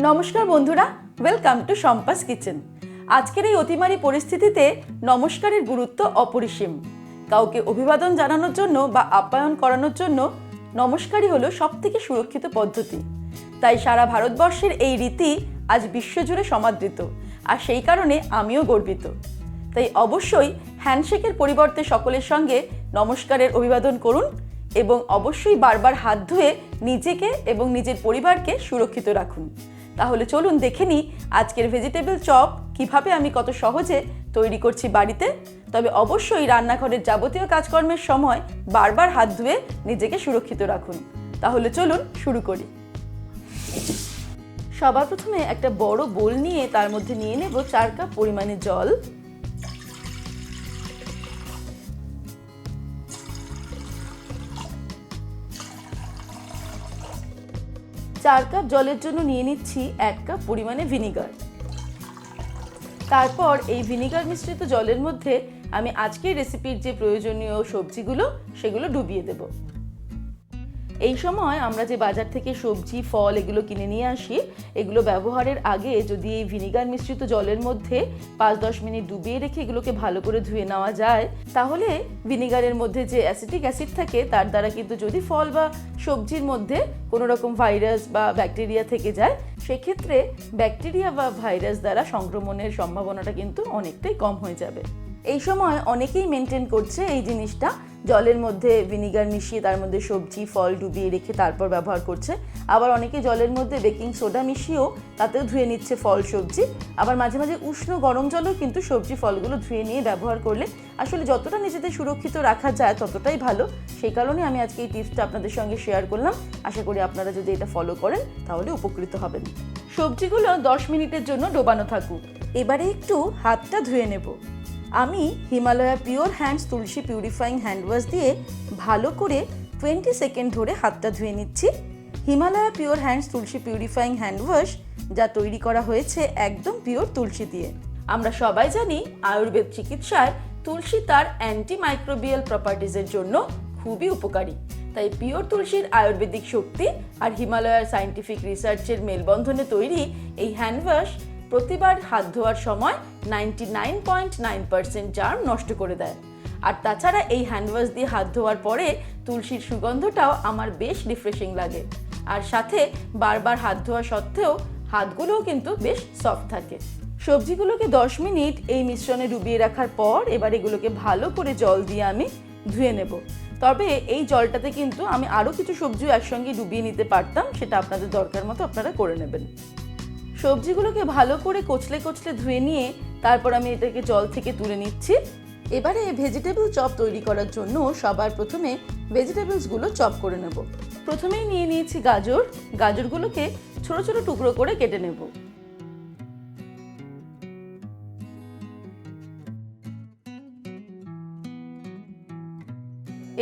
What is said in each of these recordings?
নমস্কার বন্ধুরা, welcome to Shampa's kitchen. আজকের এই অতিমারী পরিস্থিতিতে নমস্কারের গুরুত্ব অপরিসীম। কাউকে অভিবাদন জানানোর জন্য বা আপ্যায়ন করানোর জন্য নমস্কারই হলো সবথেকে সুরক্ষিত পদ্ধতি। তাই সারা ভারতবর্ষের এই রীতি আজ বিশ্বজুড়ে সমাদৃত, আর সেই কারণে আমিও গর্বিত। তাই অবশ্যই হ্যান্ডশেকের পরিবর্তে সকলের সঙ্গে নমস্কারের অভিবাদন করুন এবং অবশ্যই বারবার হাত ধুয়ে নিজেকে এবং নিজের পরিবারকে সুরক্ষিত রাখুন। তাহলে চলুন দেখে নিই আজকের ভেজিটেবল চপ কিভাবে আমি কত সহজে তৈরি করছি বাড়িতে। তবে অবশ্যই রান্নাঘরের যাবতীয় কাজকর্মের সময় বারবার হাত ধুয়ে নিজেকে সুরক্ষিত রাখুন। তাহলে চলুন শুরু করি। সবার প্রথমে একটা বড় বোল নিয়ে তার মধ্যে নিয়ে নেব 4 কাপ পরিমাণে জল। চার কাপ জলের জন্য নিয়ে নিচ্ছি 1 কাপ পরিমাণে ভিনিগার। তারপর এই ভিনিগার মিশ্রিত জলের মধ্যে আমি আজকের রেসিপির যে প্রয়োজনীয় সবজিগুলো সেগুলো ডুবিয়ে দেব। এই সময় আমরা যে বাজার থেকে সবজি ফল এগুলো কিনে নিয়ে আসি, এগুলো ব্যবহারের আগে যদি এই ভিনিগার মিশ্রিত জলের মধ্যে 5-10 মিনিট ডুবিয়ে রেখে এগুলোকে ভালো করে ধুয়ে নেওয়া যায়, তাহলে ভিনিগারের মধ্যে যে অ্যাসিটিক অ্যাসিড থাকে তার দ্বারা কিন্তু যদি ফল বা সবজির মধ্যে কোনো রকম ভাইরাস বা ব্যাকটেরিয়া থেকে যায়, সেক্ষেত্রে ব্যাকটেরিয়া বা ভাইরাস দ্বারা সংক্রমণের সম্ভাবনাটা কিন্তু অনেকটাই কম হয়ে যাবে। এই সময় অনেকেই মেনটেন করছে এই জিনিসটা, জলের মধ্যে ভিনিগার মিশিয়ে তার মধ্যে সবজি ফল ডুবিয়ে রেখে তারপর ব্যবহার করছে। আবার অনেকে জলের মধ্যে বেকিং সোডা মিশিয়েও তাতেও ধুয়ে নিচ্ছে ফল সবজি। আবার মাঝে মাঝে উষ্ণ গরম জলেও কিন্তু সবজি ফলগুলো ধুয়ে নিয়ে ব্যবহার করলে আসলে যতটা নিজেদের সুরক্ষিত রাখা যায় ততটাই ভালো। সেই কারণে আমি আজকে এই টিপসটা আপনাদের সঙ্গে শেয়ার করলাম। আশা করি আপনারা যদি এটা ফলো করেন তাহলে উপকৃত হবেন। সবজিগুলো 10 মিনিটের জন্য ডোবানো থাকুক। এবারে একটু হাতটা ধুয়ে নেব। আমি হিমালয়া পিওর হ্যান্ডস তুলসী পিউরিফাইং হ্যান্ড ওয়াশ দিয়ে ভালো করে 20 সেকেন্ড ধরে হাতটা ধুয়ে নিচ্ছি। হিমালয়া পিওর হ্যান্ডস তুলসী পিউরিফাইং হ্যান্ড ওয়াশ যা তৈরি করা হয়েছে একদম পিওর তুলসী দিয়ে। আমরা সবাই জানি আয়ুর্বেদ চিকিৎসায় তুলসী তার অ্যান্টিমাইক্রোবিয়াল প্রপার্টিজের জন্য খুবই উপকারী। তাই পিওর তুলসীর আয়ুর্বেদিক শক্তি আর হিমালয়ার সায়েন্টিফিক রিসার্চের মেলবন্ধনে তৈরি এই হ্যান্ড ওয়াশ প্রতিবার হাত ধোয়ার সময় 99.9% জার্ম নষ্ট করে দেয়। আর তাছাড়া এই হ্যান্ড ওয়াশ দিয়ে হাত ধোয়ার পরে তুলসীর সুগন্ধটাও আমার বেশ রিফ্রেশিং লাগে। আর সাথে বারবার হাত ধোয়া সত্ত্বেও হাতগুলোও কিন্তু বেশ সফট থাকে। সবজিগুলোকে 10 মিনিট এই মিশ্রণে ডুবিয়ে রাখার পর এবার এগুলোকে ভালো করে জল দিয়ে আমি ধুয়ে নেব। তবে এই জলটাতে কিন্তু আমি আরও কিছু সবজিও একসঙ্গে ডুবিয়ে নিতে পারতাম, সেটা আপনাদের দরকার মতো আপনারা করে নেবেন। সবজিগুলোকে ভালো করে কচলে কচলে ধুয়ে নিয়ে তারপর আমি এটাকে জল থেকে তুলে নিচ্ছি। এবারে ভেজিটেবল চপ তৈরি করার জন্য সবার প্রথমে ভেজিটেবলসগুলো চপ করে নেব। প্রথমেই নিয়ে নিয়েছি গাজর। গাজরগুলোকে ছোট ছোট টুকরো করে কেটে নেব।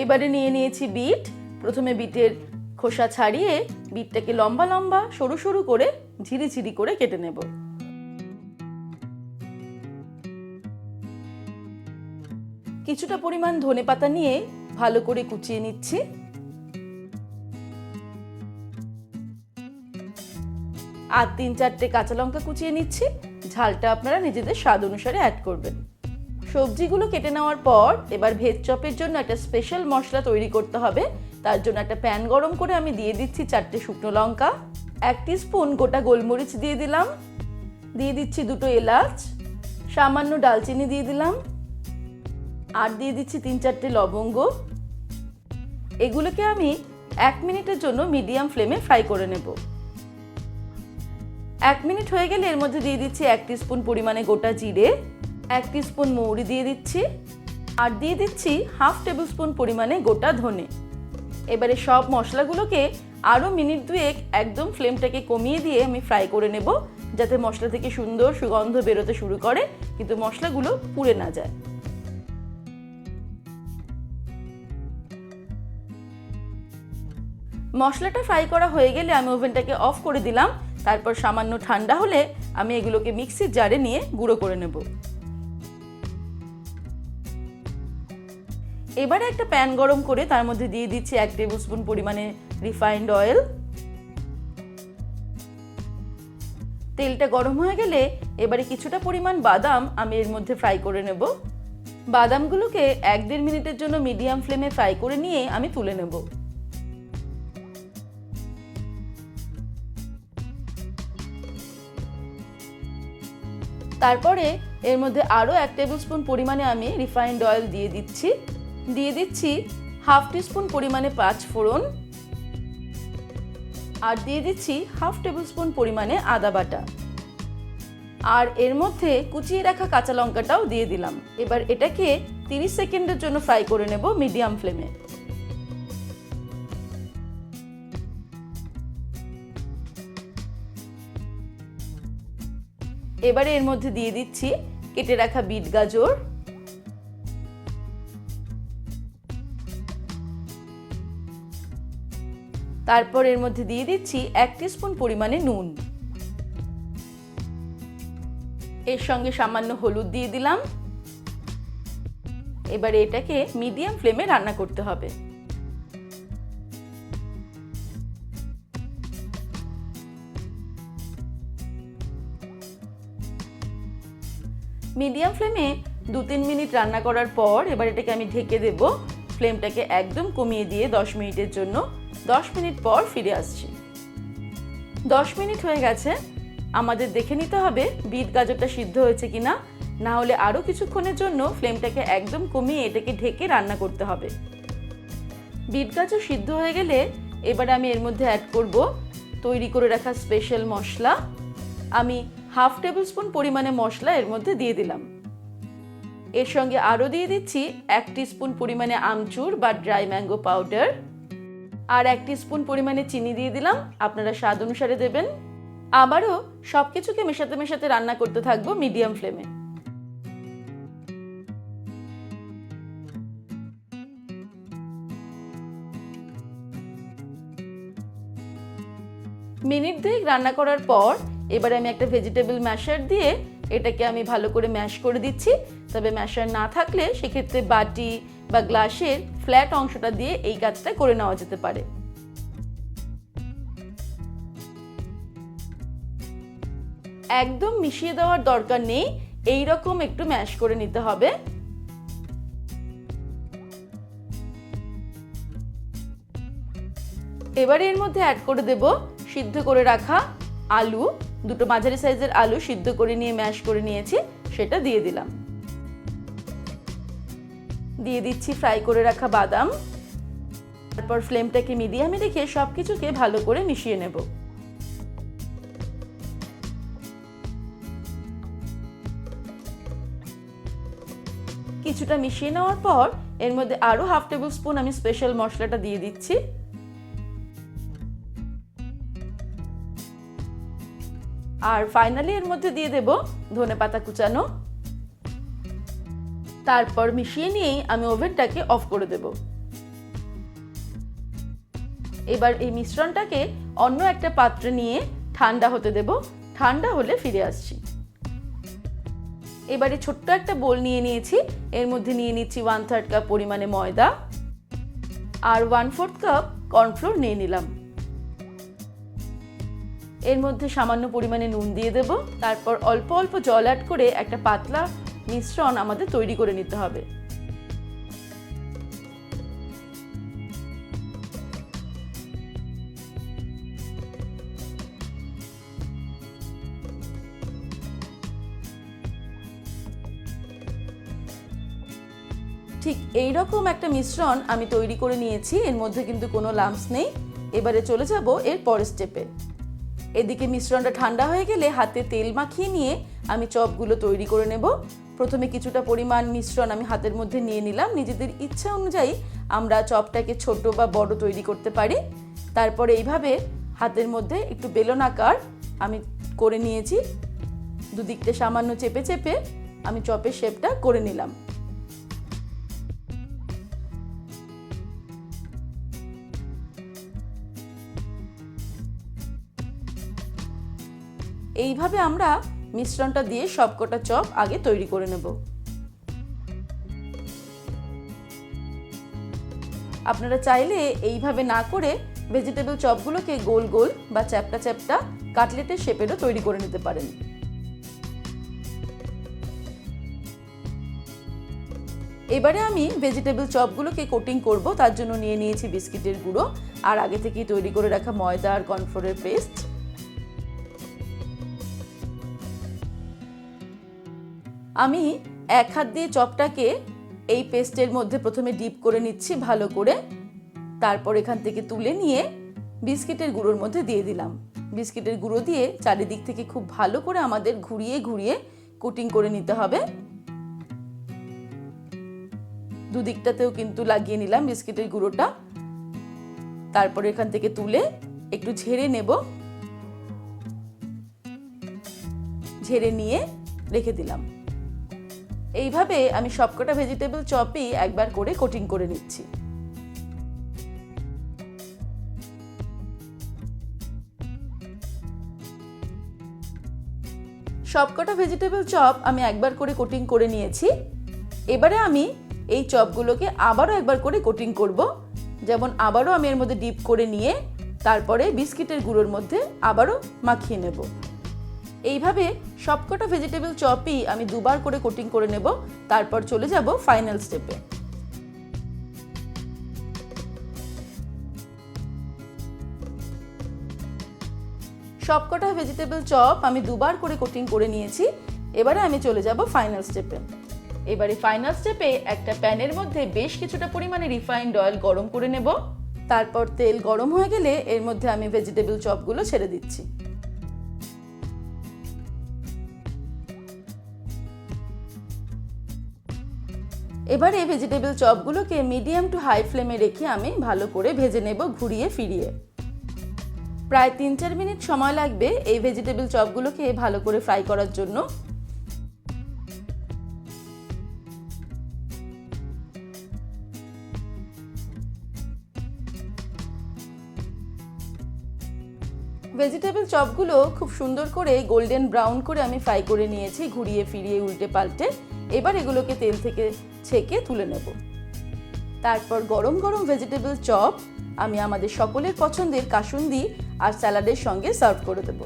এবারে নিয়ে নিয়েছি বিট। প্রথমে বিটের খোসা ছাড়িয়ে বিটটাকে লম্বা লম্বা সরু সরু করে ঝিরিঝিরি করে কেটে নেব। কিছুটা পরিমাণ ধনেপাতা নিয়ে ভালো করে কুচিয়ে নিচ্ছি। আর 3-4টে কাঁচা লঙ্কা কুচিয়ে নিচ্ছি। ঝালটা আপনারা নিজেদের স্বাদ অনুসারে অ্যাড করবেন। সবজিগুলো কেটে নেওয়ার পর এবার ভেজ চপের জন্য একটা স্পেশাল মশলা তৈরি করতে হবে। তার জন্য একটা প্যান গরম করে আমি দিয়ে দিচ্ছি 4টে শুকনো লঙ্কা, 1 টিস্পুন গোটা গোলমরিচ দিয়ে দিলাম, দিয়ে দিচ্ছি 2টো এলাচ, সামান্য ডালচিনি দিয়ে দিলাম, আর দিয়ে দিচ্ছি 3-4টে লবঙ্গ। এগুলোকে আমি 1 মিনিটের জন্য মিডিয়াম ফ্লেমে ফ্রাই করে নেব। 1 মিনিট হয়ে গেলে এর মধ্যে দিয়ে দিচ্ছি 1 টিস্পুন পরিমাণে গোটা জিরে, 1 টিস্পুন মৌরি দিয়ে দিচ্ছি, আর দিয়ে দিচ্ছি 1/2 টেবিল স্পুন পরিমাণে গোটা ধনে। এবারে সব মশলাগুলোকে আরও মিনিট 2 একদম ফ্লেমটাকে কমিয়ে দিয়ে আমি ফ্রাই করে নেব, যাতে মশলা থেকে সুন্দর সুগন্ধ বেরোতে শুরু করে কিন্তু মশলাগুলো পুড়ে না যায়। মশলাটা ফ্রাই করা হয়ে গেলে আমি ওভেনটাকে অফ করে দিলাম। তারপর সামান্য ঠান্ডা হলে আমি এগুলোকে মিক্সির জারে নিয়ে গুঁড়ো করে নেব। এবারে একটা প্যান গরম করে তার মধ্যে দিয়ে দিচ্ছি 1 টেবিল স্পুন পরিমাণে রিফাইন্ড অয়েল, তেলটা গরম হয়ে গেলে এবারে কিছুটা পরিমাণ বাদাম আমি এর মধ্যে ফ্রাই করে নেব। বাদামগুলোকে 1-1.5 মিনিটের জন্য মিডিয়াম ফ্লেমে ফ্রাই করে নিয়ে আমি তুলে নেব। তারপরে এর মধ্যে আরও 1 টেবিল স্পুন পরিমাণে আমি রিফাইন্ড অয়েল দিয়ে দিচ্ছি। 1/2 টিস্পুন পরিমাণে 5 ফোড়ন, আর দিয়ে দিচ্ছি 1/2 টেবিল স্পুন পরিমাণে আদা বাটা, আর এর মধ্যে কুচিয়ে রাখা কাঁচা লঙ্কাটাও দিয়ে দিলাম। এবার এটাকে 30 সেকেন্ডের জন্য ফ্রাই করে নেব মিডিয়াম ফ্লেমে। এবারে এর মধ্যে দিয়ে দিচ্ছি কেটে রাখা বিট গাজর, তারপর এর মধ্যে দিয়ে দিচ্ছি 1 টিস্পুন পরিমাণে নুন, এর সঙ্গে সামান্য হলুদ দিয়ে দিলাম। এবারে এটাকে মিডিয়াম ফ্লেমে রান্না করতে হবে। মিডিয়াম ফ্লেমে 2-3 মিনিট রান্না করার পর এবার এটাকে আমি ঢেকে দেব। ফ্লেমটাকে একদম কমিয়ে দিয়ে 10 মিনিটের জন্য। 10 মিনিট পর ফিরে আসছি। 10 মিনিট হয়ে গেছে, আমাদের দেখে নিতে হবে বিট গাজরটা সিদ্ধ হয়েছে কিনা, না হলে আরও কিছুক্ষণের জন্য ফ্লেমটাকে একদম কমিয়ে এটাকে ঢেকে রান্না করতে হবে। বিট গাজর সিদ্ধ হয়ে গেলে এবার আমি এর মধ্যে অ্যাড করব তৈরি করে রাখা স্পেশাল মশলা। আমি 1/2 টেবিল স্পুন পরিমাণে মশলা এর মধ্যে দিয়ে দিলাম। এর সঙ্গে আরও দিয়ে দিচ্ছি 1 টিস্পুন পরিমাণে আমচুর বা ড্রাই ম্যাঙ্গো পাউডার, আর 1 টিস্পুন পরিমাণে চিনি দিয়ে দিলাম, আপনারা স্বাদ অনুসারে দেবেন। আবারও সবকিছুকে মেশাতে মেশাতে রান্না করতে থাকবো মিডিয়াম ফ্লেমে। মিনিট 2 রান্না করার পর এবারে আমি একটা ভেজিটেবল ম্যাশার দিয়ে এটাকে আমি ভালো করে ম্যাশ করে দিচ্ছি। তবে ম্যাশার না থাকলে সেক্ষেত্রে বাটি বা গ্লাসের ফ্ল্যাট অংশটা দিয়ে এই কাজটা করে নেওয়া যেতে পারে। একদম মিশিয়ে দেওয়ার দরকার নেই, এই রকম একটু ম্যাশ করে নিতে হবে। এবারে এর মধ্যে অ্যাড করে দেব সিদ্ধ করে রাখা আলু। 2টো মাঝারি সাইজের আলু সিদ্ধ করে নিয়ে ম্যাশ করে নিয়েছি, সেটা দিয়ে দিলাম। দিয়ে দিচ্ছি ফ্রাই করে রাখা বাদাম। তারপর ফ্লেমটাকে মিডিয়ামে রেখে সবকিছুকে ভালো করে মিশিয়ে নেব। কিছুটা মিশিয়ে নেওয়ার পর এর মধ্যে আরো 1/2 টেবিল স্পুন আমি স্পেশাল মশলাটা দিয়ে দিচ্ছি। আর ফাইনালি এর মধ্যে দিয়ে দেব ধনেপাতা কুচানো। তারপর মিশিয়ে নিয়েই আমি ওভেনটাকে অফ করে দেব। এবার এই মিশ্রণটাকে অন্য একটা পাত্রে নিয়ে ঠান্ডা হতে দেব। ঠান্ডা হলে ফিরে আসছি। এবারে ছোট্ট একটা বোল নিয়ে নিয়েছি, এর মধ্যে নিয়ে নিচ্ছি 1/3 কাপ পরিমাণে ময়দা আর 1/4 কাপ কর্নফ্লোর নিয়ে নিলাম। এর মধ্যে সামান্য পরিমাণে নুন দিয়ে দেব। তারপর অল্প অল্প জল অ্যাড করে একটা পাতলা মিশ্রণ আমাদের তৈরি করে নিতে হবে। ঠিক এই রকম একটা মিশ্রণ আমি তৈরি করে নিয়েছি, এর মধ্যে কিন্তু কোনো লাম্পস নেই। এবারে চলে যাব এর পরের স্টেপে। এদিকে মিশ্রণটা ঠান্ডা হয়ে গেলে হাতে তেল মাখিয়ে নিয়ে আমি চপগুলো তৈরি করে নেব। প্রথমে কিছুটা পরিমাণ মিশ্রণ আমি হাতের মধ্যে নিয়ে নিলাম। নিজেদের ইচ্ছা অনুযায়ী আমরা চপটাকে ছোট বা বড় তৈরি করতে পারি। তারপরে এইভাবে হাতের মধ্যে একটু বেলন আকার আমি করে নিয়েছি। দুদিকটা সামান্য চেপে চেপে আমি চপের শেপটা করে নিলাম। এইভাবে আমরা মিশ্রণটা দিয়ে সবকটা চপ আগে তৈরি করে নেব। আপনারা চাইলে এইভাবে না করে ভেজিটেবল চপগুলোকে গোল গোল বা চ্যাপ্টা চ্যাপ্টা কাটলেটের শেপেরও তৈরি করে নিতে পারেন। এবারে আমি ভেজিটেবল চপগুলোকে কোটিং করব। তার জন্য নিয়ে নিয়েছি বিস্কিটের গুঁড়ো আর আগে থেকেই তৈরি করে রাখা ময়দা আর কর্নফ্লোরের পেস্ট। আমি এক হাত দিয়ে চপটাকে এই পেস্টের মধ্যে প্রথমে ডিপ করে নিচ্ছি ভালো করে, তারপর এখান থেকে তুলে নিয়ে বিস্কিটের গুঁড়োর মধ্যে দিয়ে দিলাম। বিস্কিটের গুঁড়ো দিয়ে চারিদিক থেকে খুব ভালো করে আমাদের ঘুরিয়ে ঘুরিয়ে কোটিং করে নিতে হবে। দুদিকটাতেও কিন্তু লাগিয়ে নিলাম বিস্কিটের গুঁড়োটা। তারপর এখান থেকে তুলে একটু ঝেড়ে নেব, ঝেড়ে নিয়ে রেখে দিলাম। এইভাবে আমি সবকটা ভেজিটেবল চপই একবার করে কোটিং করে নিচ্ছি। সবকটা ভেজিটেবল চপ আমি একবার করে কোটিং করে নিয়েছি। এবারে আমি এই চপগুলোকে আবারও একবার করে কোটিং করব। যেমন আবারও আমি এর মধ্যে ডিপ করে নিয়ে তারপরে বিস্কিটের গুঁড়োর মধ্যে আবারও মাখিয়ে নেব। এইভাবে সবকটা ভেজিটেবল চপই আমি দুবার করে কোটিং করে নেব। তারপর চলে যাব ফাইনাল স্টেপে। সবকটা ভেজিটেবল চপ আমি দুবার করে কোটিং করে নিয়েছি। এবারে আমি চলে যাব ফাইনাল স্টেপে। এবারে ফাইনাল স্টেপে একটা প্যানের মধ্যে বেশ কিছুটা পরিমাণে রিফাইন্ড অয়েল গরম করে নেব। তারপর তেল গরম হয়ে গেলে এর মধ্যে আমি ভেজিটেবল চপগুলো ছেড়ে দিচ্ছি। এবারে ভেজিটেবল চপগুলোকে মিডিয়াম টু হাই ফ্লেমে রেখে আমি ভালো করে ভেজে নেব ঘুরিয়ে ফিরিয়ে। প্রায় 3-4 মিনিট সময় লাগবে এই ভেজিটেবল চপগুলোকে ভালো করে ফ্রাই করার জন্য। ভেজিটেবল চপগুলো খুব সুন্দর করে গোল্ডেন ব্রাউন করে আমি ফ্রাই করে নিয়েছি ঘুরিয়ে ফিরিয়ে উল্টে পাল্টে। এবার এগুলোকে তেল থেকে ছেঁকে তুলে নেব। তারপর গরম গরম ভেজিটেবল চপ আমি আমাদের সকলের পছন্দের কাসুন্দি আর স্যালাডের সঙ্গে সার্ভ করে দেব।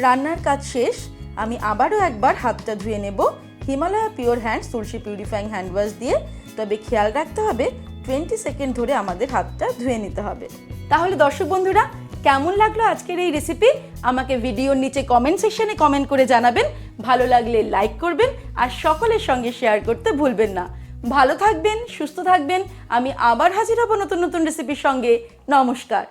রান্নার কাজ শেষ। আমি আবারও একবার হাতটা ধুয়ে নেব হিমালয়া পিওর হ্যান্ড তুলসী পিউরিফাইং হ্যান্ড ওয়াশ দিয়ে। তবে খেয়াল রাখতে হবে 20 সেকেন্ড ধরে আমাদের হাতটা ধুয়ে নিতে হবে। তাহলে দর্শক বন্ধুরা, কেমন লাগলো আজকের এই রেসিপি আমাকে ভিডিওর নিচে কমেন্ট সেকশনে কমেন্ট করে জানাবেন। ভালো লাগলে লাইক করবেন আর সকলের সঙ্গে শেয়ার করতে ভুলবেন না। ভালো থাকবেন, সুস্থ থাকবেন। আমি আবার হাজির হব নতুন নতুন রেসিপির সঙ্গে। নমস্কার।